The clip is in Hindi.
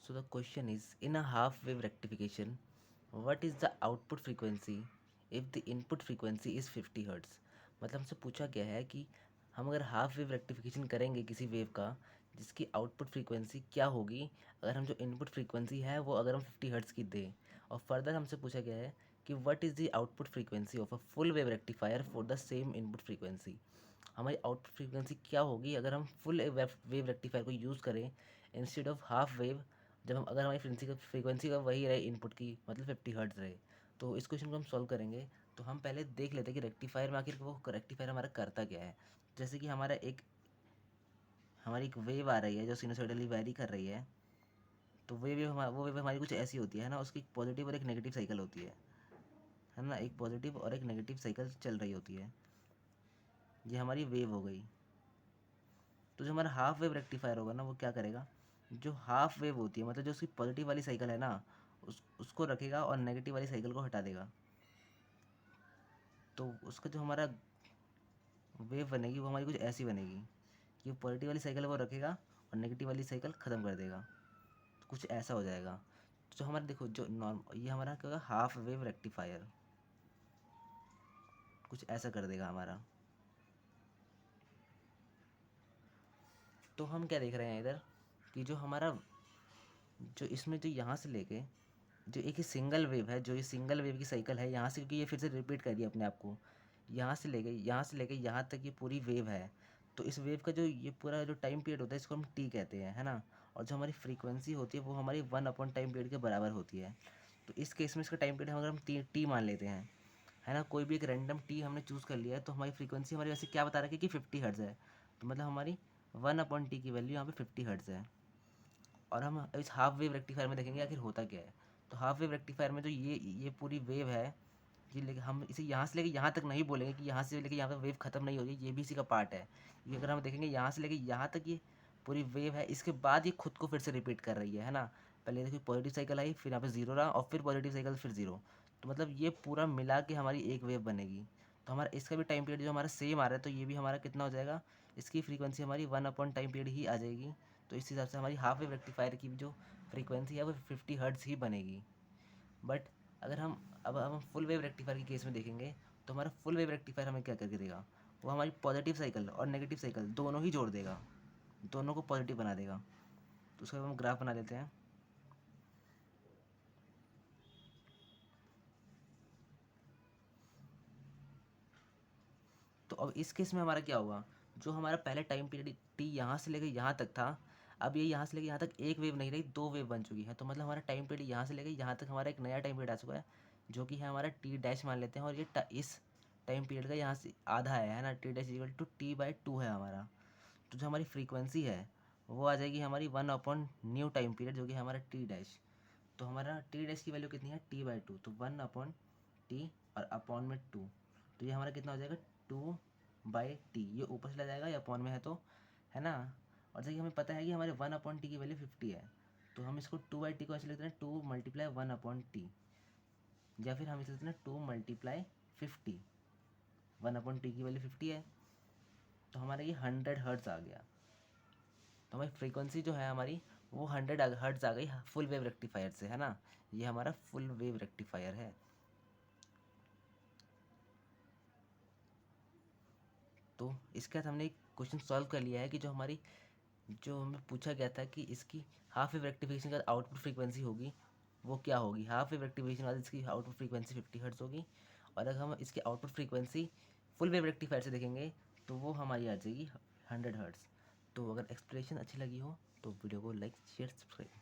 So the question is, in a half wave rectification, what is the output frequency if the input frequency is 50 hertz. मतलब हमसे पूछा गया है कि हम अगर हाफ वेव रेक्टिफिकेशन करेंगे किसी वेव का, जिसकी आउटपुट फ्रीक्वेंसी क्या होगी अगर हम जो इनपुट फ्रीक्वेंसी है वो अगर हम 50 हर्ट्ज़ की दें। और फर्दर हमसे पूछा गया है कि what is the output frequency of a full wave rectifier for the same input frequency. हमारी आउटपुट फ्रीक्वेंसी क्या होगी अगर हम फुल वेव रेक्टिफायर को यूज़ करें इंस्टेड ऑफ हाफ वेव, जब हम अगर हमारी फ्रीक्वेंसी का वही रहे इनपुट की, मतलब 50 हर्ट्ज़ रहे। तो इस क्वेश्चन को हम सॉल्व करेंगे। तो हम पहले देख लेते हैं कि रेक्टिफायर में आखिर वो रेक्टिफायर हमारा करता क्या है। जैसे कि हमारी एक वेव आ रही है जो सिनुसॉइडली वेरी कर रही है। तो वो वेव हमारी कुछ ऐसी होती है ना, उसकी पॉजिटिव और एक नेगेटिव साइकिल होती है ना, एक पॉजिटिव और एक नेगेटिव साइकिल चल रही होती है। ये हमारी वेव हो गई। तो जो हमारा हाफ वेव रेक्टिफायर होगा ना, वो क्या करेगा, जो हाफ वेव होती है मतलब जो उसकी पॉजिटिव वाली साइकिल है ना, उसको रखेगा और नेगेटिव वाली साइकिल को हटा देगा। तो उसका जो हमारा वेव बनेगी वो हमारी कुछ ऐसी बनेगी कि पॉजिटिव वाली साइकिल वो रखेगा और नेगेटिव वाली साइकिल ख़त्म कर देगा। तो कुछ ऐसा हो जाएगा। तो जो हमारा देखो जो ये हमारा क्या होगा, हाफ वेव रेक्टिफायर कुछ ऐसा कर देगा हमारा। तो हम क्या देख रहे हैं इधर कि जो हमारा जो इसमें जो यहाँ से लेके जो एक ही सिंगल वेव है, जो ये सिंगल वेव की साइकिल है यहाँ से, क्योंकि ये फिर से रिपीट कर दिया अपने आप को, यहाँ से लेके यहाँ तक ये पूरी वेव है। तो इस वेव का जो ये पूरा जो टाइम पीरियड होता है इसको हम टी कहते हैं, है ना। और जो हमारी फ्रीक्वेंसी होती है वो हमारी 1 अपॉन टाइम पीरियड के बराबर होती है। तो इस केस में इसका टाइम पीरियड अगर हम टी मान लेते हैं, है ना, कोई भी एक रैंडम टी हमने चूज़ कर लिया है, तो हमारी फ्रीक्वेंसी हमारी वैसे क्या बता रखी है कि 50 हर्ट्ज़ है। तो मतलब हमारी 1 अपॉन टी की वैल्यू यहाँ पे 50 हर्ट्ज़ है। और हम इस हाफ वेव रेक्टिफायर में देखेंगे आखिर होता क्या है। तो हाफ वेव रेक्टिफायर में जो ये पूरी वेव है, ये लेके हम इसे यहाँ से लेके यहाँ तक नहीं बोलेंगे कि यहाँ से लेके यहाँ पे वेव खत्म नहीं हो रही, ये भी इसी का पार्ट है। ये अगर हम देखेंगे यहाँ से लेके यहाँ तक ये पूरी वेव है, इसके बाद ये खुद को फिर से रिपीट कर रही है ना। पहले देखिए पॉजिटिव साइकिल आई, फिर यहाँ पे ज़ीरो रहा और फिर पॉजिटिव साइकिल फिर ज़ीरो। तो मतलब ये पूरा मिला के हमारी एक वेव बनेगी। तो हमारा इसका भी टाइम पीरियड जो हमारा सेम आ रहा है, तो ये भी हमारा कितना हो जाएगा, इसकी फ्रीक्वेंसी हमारी 1 अपॉन टाइम पीरियड ही आ जाएगी। तो इस हिसाब से हमारी हाफ वेव रेक्टिफायर की जो फ्रीक्वेंसी है वो 50 हर्ट्ज़ ही बनेगी। बट अगर हम फुल वेव रेक्टिफायर के केस में देखेंगे, तो हमारा फुल वेव रेक्टिफायर हमें क्या करके देगा, वो हमारी पॉजिटिव साइकिल और नेगेटिव साइकिल दोनों ही जोड़ देगा, दोनों को पॉजिटिव बना देगा। तो उसका हम ग्राफ बना लेते हैं। तो अब इस केस में हमारा क्या होगा, जो हमारा पहले टाइम पीरियड टी यहाँ से लेकर यहाँ तक था, अब ये यहाँ से लेकर यहाँ तक एक वेव नहीं रही, दो वेव बन चुकी है। तो मतलब हमारा टाइम पीरियड यहाँ से लेकर यहाँ तक हमारा एक नया टाइम पीरियड आ चुका है, जो कि है हमारा टी डैश मान लेते हैं। और ये इस टाइम पीरियड का यहाँ से आधा है ना, टी डैश इक्वल टू टी/2 है हमारा। तो जो हमारी फ्रीक्वेंसी है वो आ जाएगी हमारी 1 अपॉन न्यू टाइम पीरियड, जो कि हमारा टी डैश। तो हमारा टी डैश की वैल्यू कितनी है, टी/2। तो 1 अपॉन टी और अपॉन में 2। तो ये हमारा कितना हो जाएगा, 2/टी। ये ऊपर से ले जाएगा, ये अपॉन में है तो, है ना। और जैसे कि हमें पता है कि हमारे 1 अपॉन टी की वैल्यू 50 है, तो हम इसको 2/टी को ऐसे लिखते हैं 2 × 1/टी, या फिर हम इसे लिखते हैं 2 × 50। 1/टी की वैल्यू 50 है, तो हमारा ये 100 हर्ट्ज़ आ गया। तो हमारी फ्रीक्वेंसी जो है हमारी वो 100 हर्ट्ज़ आ गई फुल वेव रेक्टिफायर से, है ना। ये हमारा फुल वेव रेक्टिफायर है। तो इसके साथ हमने एक क्वेश्चन सॉल्व कर लिया है कि जो हमें पूछा गया था कि इसकी हाफ वेव रेक्टिफिकेशन का आउटपुट फ्रीक्वेंसी होगी वो क्या होगी। हाफ वेव रेक्टिफिकेशन बाद इसकी आउटपुट फ्रीक्वेंसी 50 हर्ट्ज़ होगी। और अगर हम इसकी output frequency full wave rectifier से देखेंगे तो वो हमारी आ जाएगी 100 हर्ट्ज़। तो अगर एक्सप्लेनेशन अच्छी लगी हो तो वीडियो को लाइक शेयर सब्सक्राइब।